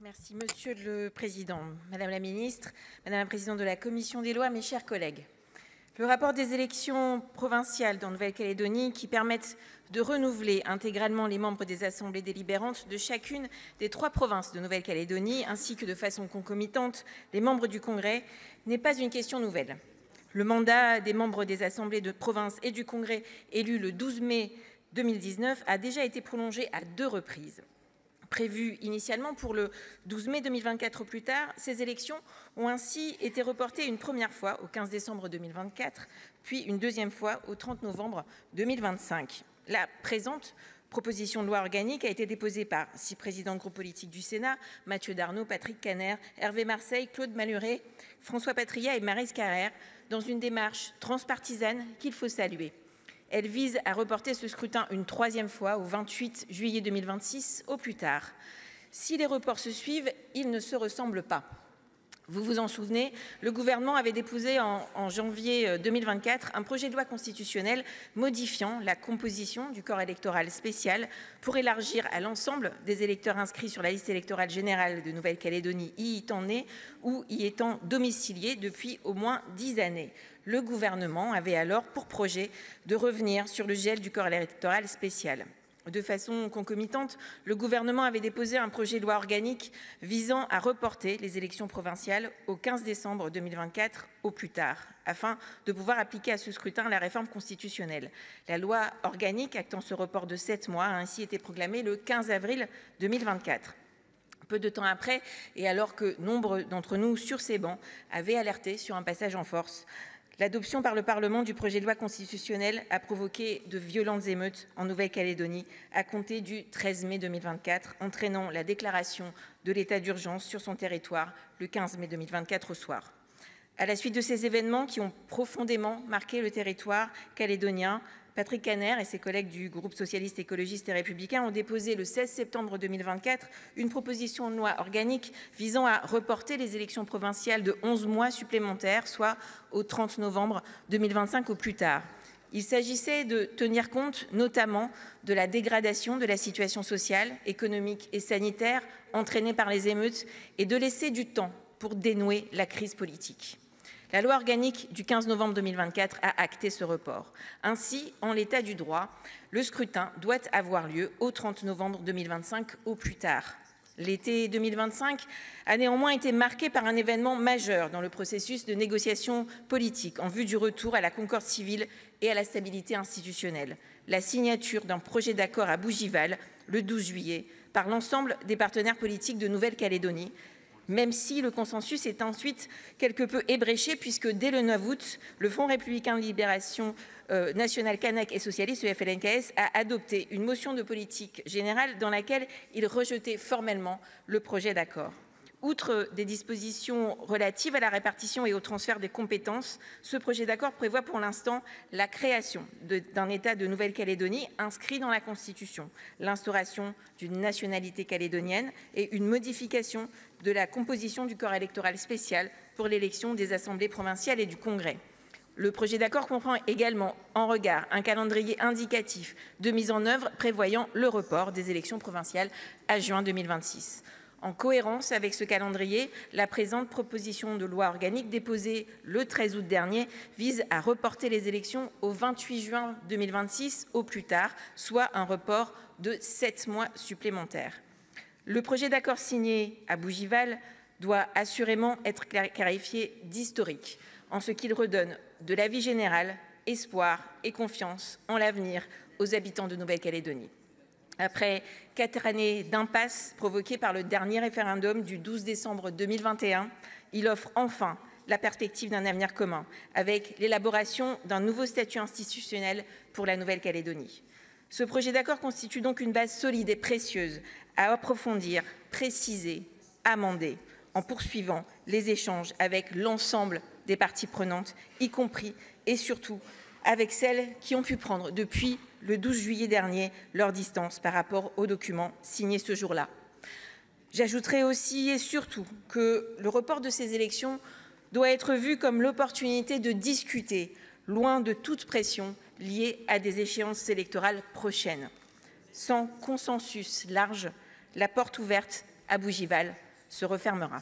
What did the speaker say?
Merci, Monsieur le Président. Madame la Ministre, Madame la Présidente de la Commission des lois, mes chers collègues. Le rapport des élections provinciales dans Nouvelle-Calédonie qui permettent de renouveler intégralement les membres des assemblées délibérantes de chacune des 3 provinces de Nouvelle-Calédonie, ainsi que de façon concomitante les membres du Congrès, n'est pas une question nouvelle. Le mandat des membres des assemblées de province et du Congrès élus le 12 mai 2019 a déjà été prolongé à 2 reprises. Prévues initialement pour le 12 mai 2024 au plus tard, ces élections ont ainsi été reportées une première fois au 15 décembre 2024, puis une deuxième fois au 30 novembre 2025. La présente proposition de loi organique a été déposée par 6 présidents de groupes politiques du Sénat, Mathieu Darnaud, Patrick Kanner, Hervé Marseille, Claude Malhuret, François Patriat et Maryse Carrère, dans une démarche transpartisane qu'il faut saluer. Elle vise à reporter ce scrutin une 3e fois au 28 juillet 2026 au plus tard. Si les reports se suivent, ils ne se ressemblent pas. Vous vous en souvenez, le gouvernement avait déposé en janvier 2024 un projet de loi constitutionnelle modifiant la composition du corps électoral spécial pour élargir à l'ensemble des électeurs inscrits sur la liste électorale générale de Nouvelle-Calédonie y étant nés ou y étant domiciliés depuis au moins 10 années. Le gouvernement avait alors pour projet de revenir sur le gel du corps électoral spécial. De façon concomitante, le gouvernement avait déposé un projet de loi organique visant à reporter les élections provinciales au 15 décembre 2024 au plus tard, afin de pouvoir appliquer à ce scrutin la réforme constitutionnelle. La loi organique actant ce report de 7 mois a ainsi été proclamée le 15 avril 2024. Peu de temps après, et alors que nombre d'entre nous sur ces bancs avaient alerté sur un passage en force, l'adoption par le Parlement du projet de loi constitutionnelle a provoqué de violentes émeutes en Nouvelle-Calédonie à compter du 13 mai 2024, entraînant la déclaration de l'état d'urgence sur son territoire le 15 mai 2024 au soir. À la suite de ces événements qui ont profondément marqué le territoire calédonien, Patrick Kanner et ses collègues du groupe socialiste, écologiste et républicain ont déposé le 16 septembre 2024 une proposition de loi organique visant à reporter les élections provinciales de 11 mois supplémentaires, soit au 30 novembre 2025 au plus tard. Il s'agissait de tenir compte notamment de la dégradation de la situation sociale, économique et sanitaire entraînée par les émeutes et de laisser du temps pour dénouer la crise politique. La loi organique du 15 novembre 2024 a acté ce report. Ainsi, en l'état du droit, le scrutin doit avoir lieu au 30 novembre 2025 au plus tard. L'été 2025 a néanmoins été marqué par un événement majeur dans le processus de négociation politique en vue du retour à la concorde civile et à la stabilité institutionnelle. La signature d'un projet d'accord à Bougival le 12 juillet par l'ensemble des partenaires politiques de Nouvelle-Calédonie, même si le consensus est ensuite quelque peu ébréché, puisque dès le 9 août, le Front républicain de libération nationale Kanak et socialiste, le FLNKS, a adopté une motion de politique générale dans laquelle il rejetait formellement le projet d'accord. Outre des dispositions relatives à la répartition et au transfert des compétences, ce projet d'accord prévoit pour l'instant la création d'un État de Nouvelle-Calédonie inscrit dans la Constitution, l'instauration d'une nationalité calédonienne et une modification de la composition du corps électoral spécial pour l'élection des assemblées provinciales et du Congrès. Le projet d'accord comprend également en regard un calendrier indicatif de mise en œuvre prévoyant le report des élections provinciales à juin 2026. En cohérence avec ce calendrier, la présente proposition de loi organique déposée le 13 août dernier vise à reporter les élections au 28 juin 2026 au plus tard, soit un report de 7 mois supplémentaires. Le projet d'accord signé à Bougival doit assurément être qualifié d'historique, en ce qu'il redonne de l'avis général, espoir et confiance en l'avenir aux habitants de Nouvelle-Calédonie. Après 4 années d'impasse provoquées par le dernier référendum du 12 décembre 2021, il offre enfin la perspective d'un avenir commun, avec l'élaboration d'un nouveau statut institutionnel pour la Nouvelle-Calédonie. Ce projet d'accord constitue donc une base solide et précieuse à approfondir, préciser, amender, en poursuivant les échanges avec l'ensemble des parties prenantes, y compris et surtout avec celles qui ont pu prendre depuis le 12 juillet dernier leur distance par rapport aux documents signés ce jour-là. J'ajouterai aussi et surtout que le report de ces élections doit être vu comme l'opportunité de discuter, loin de toute pression liée à des échéances électorales prochaines. Sans consensus large, la porte ouverte à Bougival se refermera.